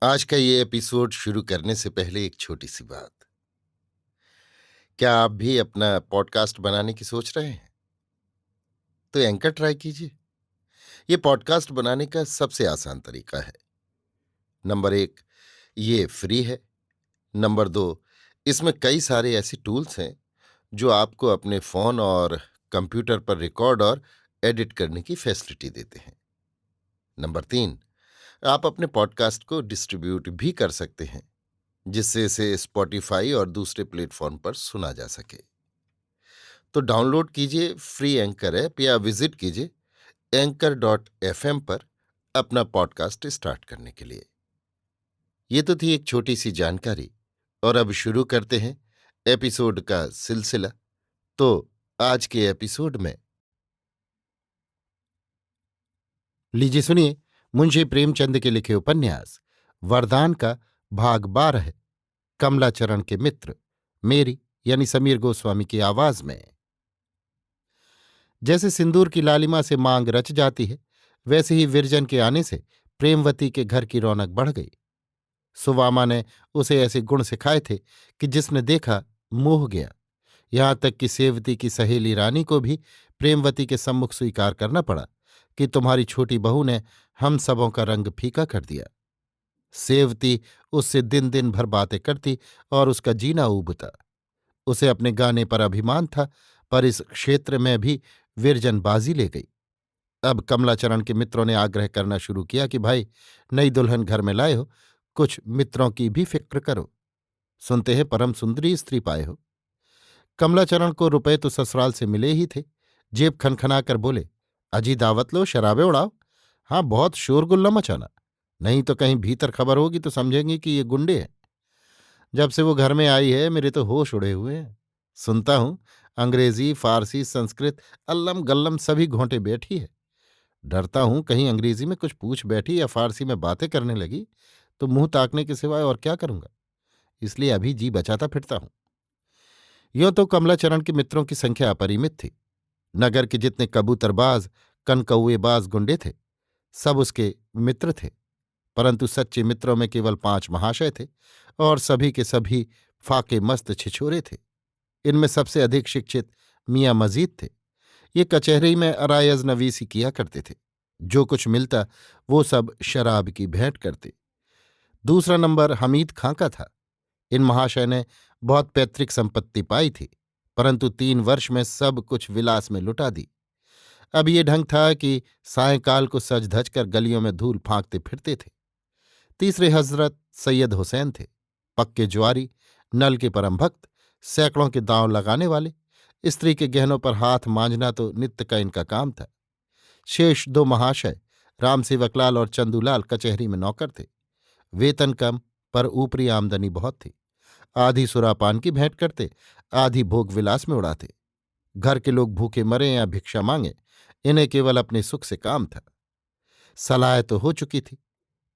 आज का ये एपिसोड शुरू करने से पहले एक छोटी सी बात। क्या आप भी अपना पॉडकास्ट बनाने की सोच रहे हैं? तो एंकर ट्राई कीजिए। ये पॉडकास्ट बनाने का सबसे आसान तरीका है। नंबर एक, ये फ्री है। नंबर दो, इसमें कई सारे ऐसे टूल्स हैं जो आपको अपने फोन और कंप्यूटर पर रिकॉर्ड और एडिट करने की फैसिलिटी देते हैं। नंबर तीन, आप अपने पॉडकास्ट को डिस्ट्रीब्यूट भी कर सकते हैं, जिससे इसे स्पॉटिफाई और दूसरे प्लेटफॉर्म पर सुना जा सके। तो डाउनलोड कीजिए फ्री एंकर ऐप या विजिट कीजिए anchor.fm पर अपना पॉडकास्ट स्टार्ट करने के लिए। ये तो थी एक छोटी सी जानकारी, और अब शुरू करते हैं एपिसोड का सिलसिला। तो आज के एपिसोड में लीजिए सुनिए मुंशी प्रेमचंद के लिखे उपन्यास वरदान का भाग 12 है, कमलाचरण के मित्र, मेरी यानी समीर गोस्वामी की आवाज में। जैसे सिंदूर की लालिमा से मांग रच जाती है, वैसे ही विरजन के आने से प्रेमवती के घर की रौनक बढ़ गई। सुवामा ने उसे ऐसे गुण सिखाए थे कि जिसने देखा मोह गया। यहां तक कि सेवती की सहेली रानी को भी प्रेमवती के सम्मुख स्वीकार करना पड़ा कि तुम्हारी छोटी बहू ने हम सबों का रंग फीका कर दिया। सेवती उससे दिन दिन भर बातें करती और उसका जीना ऊबता। उसे अपने गाने पर अभिमान था, पर इस क्षेत्र में भी विरजन बाजी ले गई। अब कमलाचरण के मित्रों ने आग्रह करना शुरू किया कि भाई, नई दुल्हन घर में लाए हो, कुछ मित्रों की भी फिक्र करो। सुनते हैं परम सुंदरी स्त्री पाए हो। कमलाचरण को रुपए तो ससुराल से मिले ही थे। जेब खनखना कर बोले, अजी दावत लो, शराबे उड़ाओ। हाँ, बहुत शोरगुल्ला मचाना, नहीं तो कहीं भीतर खबर होगी तो समझेंगे कि ये गुंडे हैं। जब से वो घर में आई है मेरे तो होश उड़े हुए हैं। सुनता हूं अंग्रेजी, फारसी, संस्कृत, अल्लम गल्लम सभी घोंटे बैठी है। डरता हूं कहीं अंग्रेजी में कुछ पूछ बैठी या फारसी में बातें करने लगी तो मुंह ताकने के सिवाय और क्या करूंगा। इसलिए अभी जी बचाता फिरता हूं। यों तो कमलाचरण के मित्रों की संख्या अपरिमित थी। नगर के जितने कबूतरबाज, कनकौएबाज गुंडे थे, सब उसके मित्र थे। परंतु सच्चे मित्रों में केवल 5 महाशय थे, और सभी के सभी फाके मस्त छिछोरे थे। इनमें सबसे अधिक शिक्षित मियाँ मजीद थे। ये कचहरी में अरायज नवीसी किया करते थे। जो कुछ मिलता वो सब शराब की भेंट करते। दूसरा नंबर हमीद खां का था। इन महाशय ने बहुत पैतृक संपत्ति पाई थी, परंतु 3 वर्ष में सब कुछ विलास में लुटा दी। अब ये ढंग था कि सायंकाल को सज धज कर गलियों में धूल फांकते फिरते थे। तीसरे हजरत सैयद हुसैन थे, पक्के ज्वारी, नल के परम भक्त, सैकड़ों के दांव लगाने वाले। स्त्री के गहनों पर हाथ मांझना तो नित्य का इनका काम था। शेष 2 महाशय, राम सेवकलाल और चंदूलाल, कचहरी में नौकर थे। वेतन कम, पर ऊपरी आमदनी बहुत थी। आधी सुरापान की भेंट करते, आधी भोग विलास में उड़ाते। घर के लोग भूखे मरे या भिक्षा मांगे, इन्हें केवल अपने सुख से काम था। सलाह तो हो चुकी थी।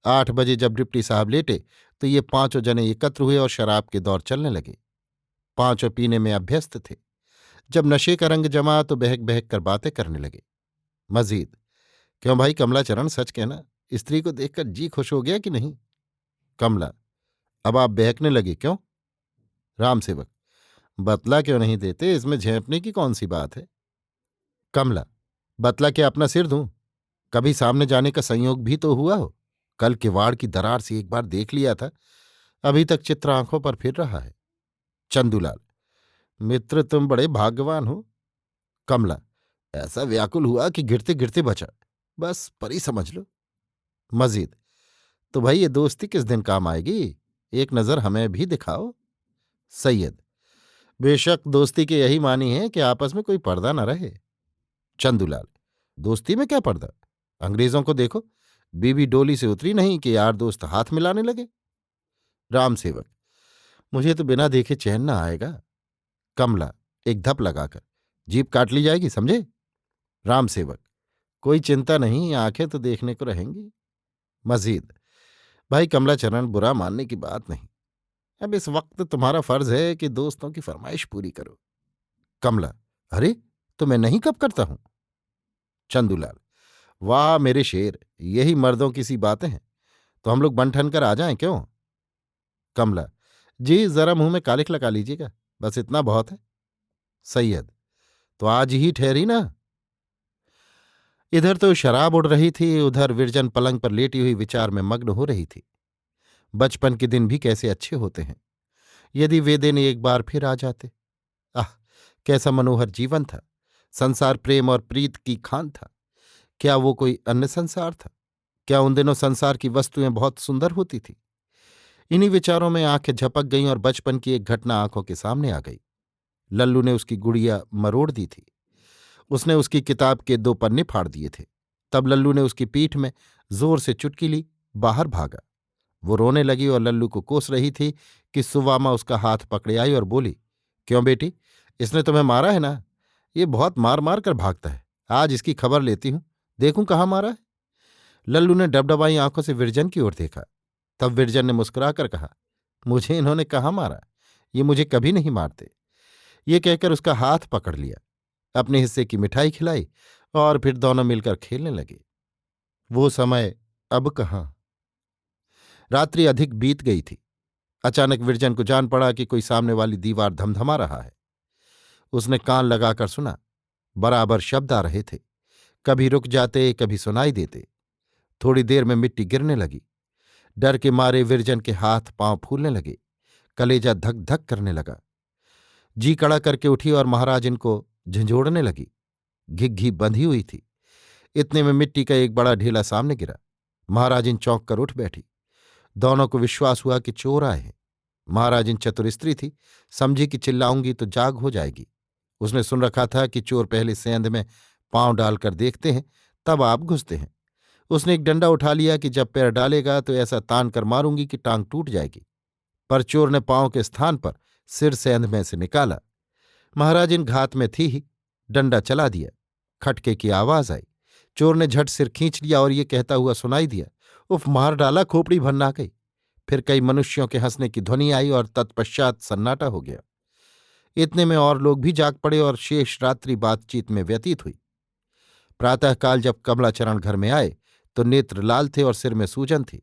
8 बजे जब डिप्टी साहब लेटे तो ये 5 जने एकत्र हुए और शराब के दौर चलने लगे। 5 पीने में अभ्यस्त थे। जब नशे का रंग जमा तो बहक बहक कर बातें करने लगे। मजीद, क्यों भाई कमलाचरण, सच कहना, स्त्री को देखकर जी खुश हो गया कि नहीं? कमला, अब आप बहकने लगे क्यों? रामसेवक, बतला क्यों नहीं देते, इसमें झेंपने की कौन सी बात है? कमला, बतला क्या अपना सिर दूं? कभी सामने जाने का संयोग भी तो हुआ हो। कल किवाड़ की दरार से एक बार देख लिया था, अभी तक चित्र आंखों पर फिर रहा है। चंदूलाल, मित्र तुम बड़े भाग्यवान हो। कमला, ऐसा व्याकुल हुआ कि गिरते गिरते बचा, बस परी समझ लो। मजीद, तो भाई ये दोस्ती किस दिन काम आएगी, एक नजर हमें भी दिखाओ। सैयद, बेशक दोस्ती के यही मानी है कि आपस में कोई पर्दा न रहे। चंदूलाल, दोस्ती में क्या पर्दा? अंग्रेजों को देखो, बीवी डोली से उतरी नहीं कि यार दोस्त हाथ मिलाने लगे। रामसेवक, मुझे तो बिना देखे चैन न आएगा। कमला एक धप लगाकर, जीभ काट ली जाएगी, समझे? रामसेवक, कोई चिंता नहीं, आंखें तो देखने को रहेंगी। मजीद, भाई कमलाचरण, बुरा मानने की बात नहीं। अब इस वक्त तुम्हारा फर्ज है कि दोस्तों की फरमाइश पूरी करो। कमला, अरे तो मैं नहीं कब करता हूं? चंदूलाल, वाह मेरे शेर, यही मर्दों की सी बातें हैं। तो हम लोग बन ठन कर आ जाएं क्यों? कमला: जी जरा मुंह में कालिख लगा लीजिएगा, बस इतना बहुत है। सैयद: तो आज ही ठहरी ना। इधर तो शराब उड़ रही थी, उधर विरजन पलंग पर लेटी हुई विचार में मग्न हो रही थी। बचपन के दिन भी कैसे अच्छे होते हैं, यदि वे दिन एक बार फिर आ जाते। आह, कैसा मनोहर जीवन था। संसार प्रेम और प्रीत की खान था। क्या वो कोई अन्य संसार था? क्या उन दिनों संसार की वस्तुएं बहुत सुंदर होती थी? इन्हीं विचारों में आंखें झपक गईं और बचपन की एक घटना आंखों के सामने आ गई। लल्लू ने उसकी गुड़िया मरोड़ दी थी। उसने उसकी किताब के 2 पन्ने फाड़ दिए थे। तब लल्लू ने उसकी पीठ में जोर से चुटकी ली, बाहर भागा। वो रोने लगी और लल्लू को कोस रही थी कि सुवामा उसका हाथ पकड़े आई और बोली, क्यों बेटी, इसने तुम्हें मारा है ना? ये बहुत मार मार कर भागता है। आज इसकी खबर लेती हूं, देखूं कहाँ मारा है। लल्लू ने डबडबाई आंखों से विरजन की ओर देखा। तब विरजन ने मुस्कुराकर कहा, मुझे इन्होंने कहाँ मारा, ये मुझे कभी नहीं मारते। ये कहकर उसका हाथ पकड़ लिया, अपने हिस्से की मिठाई खिलाई और फिर दोनों मिलकर खेलने लगे। वो समय अब कहाँ। रात्रि अधिक बीत गई थी। अचानक विरजन को जान पड़ा कि कोई सामने वाली दीवार धमधमा रहा है। उसने कान लगाकर सुना। बराबर शब्द आ रहे थे, कभी रुक जाते, कभी सुनाई देते। थोड़ी देर में मिट्टी गिरने लगी। डर के मारे विरजन के हाथ पांव फूलने लगे। कलेजा धक धक करने लगा। जी कड़ा करके उठी और महाराज इनको झंझोड़ने लगी। घिघी बंधी हुई थी। इतने में मिट्टी का एक बड़ा ढेला सामने गिरा। महाराजिन चौंक कर उठ बैठी। दोनों को विश्वास हुआ कि चोर आए हैं। महाराजिन चतुर स्त्री थी, समझी कि चिल्लाऊंगी तो जाग हो जाएगी। उसने सुन रखा था कि चोर पहले सेंध में पांव डालकर देखते हैं, तब आप घुसते हैं। उसने एक डंडा उठा लिया कि जब पैर डालेगा तो ऐसा तान कर मारूंगी कि टांग टूट जाएगी। पर चोर ने पांव के स्थान पर सिर सेंध में से निकाला। महाराजिन घात में थी ही, डंडा चला दिया। खटके की आवाज आई। चोर ने झट सिर खींच लिया और ये कहता हुआ सुनाई दिया, उफ, मार डाला, खोपड़ी भरना गई। फिर कई मनुष्यों के हंसने की ध्वनि आई और तत्पश्चात सन्नाटा हो गया। इतने में और लोग भी जाग पड़े और शेष रात्रि बातचीत में व्यतीत हुई। प्रातःकाल जब कमलाचरण घर में आए तो नेत्र लाल थे और सिर में सूजन थी।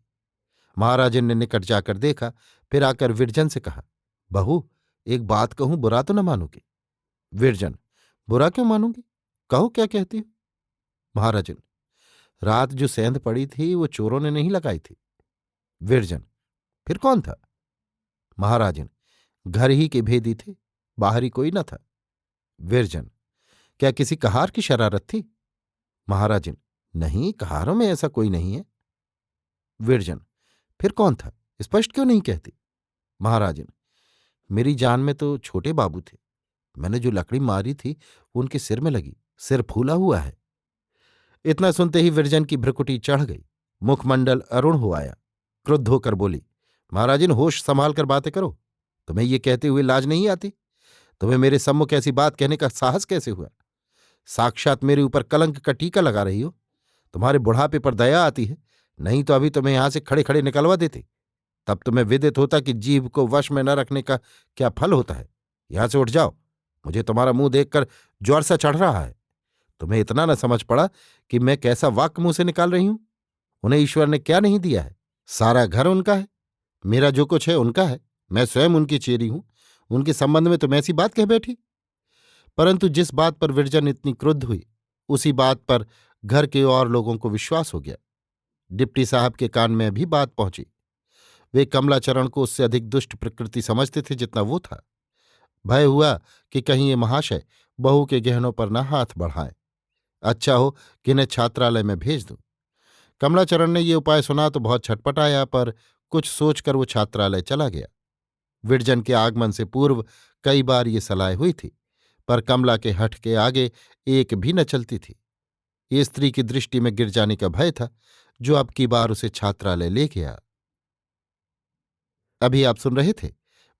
महाराजन ने निकट जाकर देखा, फिर आकर विरजन से कहा, बहू, एक बात कहूं, बुरा तो न मानोगे? विरजन: बुरा क्यों मानूंगी, कहो क्या कहती हो? महाराजन: रात जो सेंध पड़ी थी वो चोरों ने नहीं लगाई थी। विरजन: फिर कौन था? महाराजन: घर ही के भेदी थे, बाहरी कोई न था। विरजन: क्या किसी कहार की शरारत थी? महाराजन: नहीं, कहारों में ऐसा कोई नहीं है। विरजन: फिर कौन था, स्पष्ट क्यों नहीं कहती? महाराजन: मेरी जान में तो छोटे बाबू थे। मैंने जो लकड़ी मारी थी वो उनके सिर में लगी, सिर फूला हुआ है। इतना सुनते ही विरजन की भ्रुकुटी चढ़ गई, मुखमंडल अरुण हो आया। क्रुद्ध होकर बोली, महाराजन, होश संभाल कर बातें करो। तुम्हें ये कहते हुए लाज नहीं आती? तुम्हें मेरे सम्मुख ऐसी बात कहने का साहस कैसे हुआ? साक्षात मेरे ऊपर कलंक का टीका लगा रही हो। तुम्हारे बुढ़ापे पर दया आती है, नहीं तो अभी तुम्हें यहां से खड़े खड़े निकलवा देते। तब तुम्हें विदित होता कि जीभ को वश में न रखने का क्या फल होता है। यहां से उठ जाओ, मुझे तुम्हारा मुंह देखकर ज्वर सा चढ़ रहा है। तुम्हें इतना न समझ पड़ा कि मैं कैसा वाक्य मुंह से निकाल रही हूं? उन्हें ईश्वर ने क्या नहीं दिया है? सारा घर उनका है, मेरा जो कुछ है उनका है, मैं स्वयं उनकी चेरी हूं। उनके संबंध में तुम ऐसी बात कह बैठी। परंतु जिस बात पर विरजन इतनी क्रुद्ध हुई, उसी बात पर घर के और लोगों को विश्वास हो गया। डिप्टी साहब के कान में भी बात पहुंची। वे कमलाचरण को उससे अधिक दुष्ट प्रकृति समझते थे जितना वो था। भय हुआ कि कहीं ये महाशय बहू के गहनों पर न हाथ बढ़ाएं। अच्छा हो कि इन्हें छात्रालय में भेज दूं। कमलाचरण ने ये उपाय सुना तो बहुत छटपटाया, पर कुछ सोचकर वो छात्रालय चला गया। विरजन के आगमन से पूर्व कई बार ये सलाह हुई थी, पर कमला के हठ के आगे एक भी न चलती थी। ये स्त्री की दृष्टि में गिर जाने का भय था, जो अब की बार उसे छात्रालय ले गया। अभी आप सुन रहे थे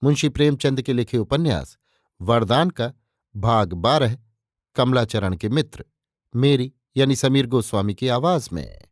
मुंशी प्रेमचंद के लिखे उपन्यास वरदान का भाग 12, कमलाचरण के मित्र, मेरी यानी समीर गोस्वामी की आवाज में।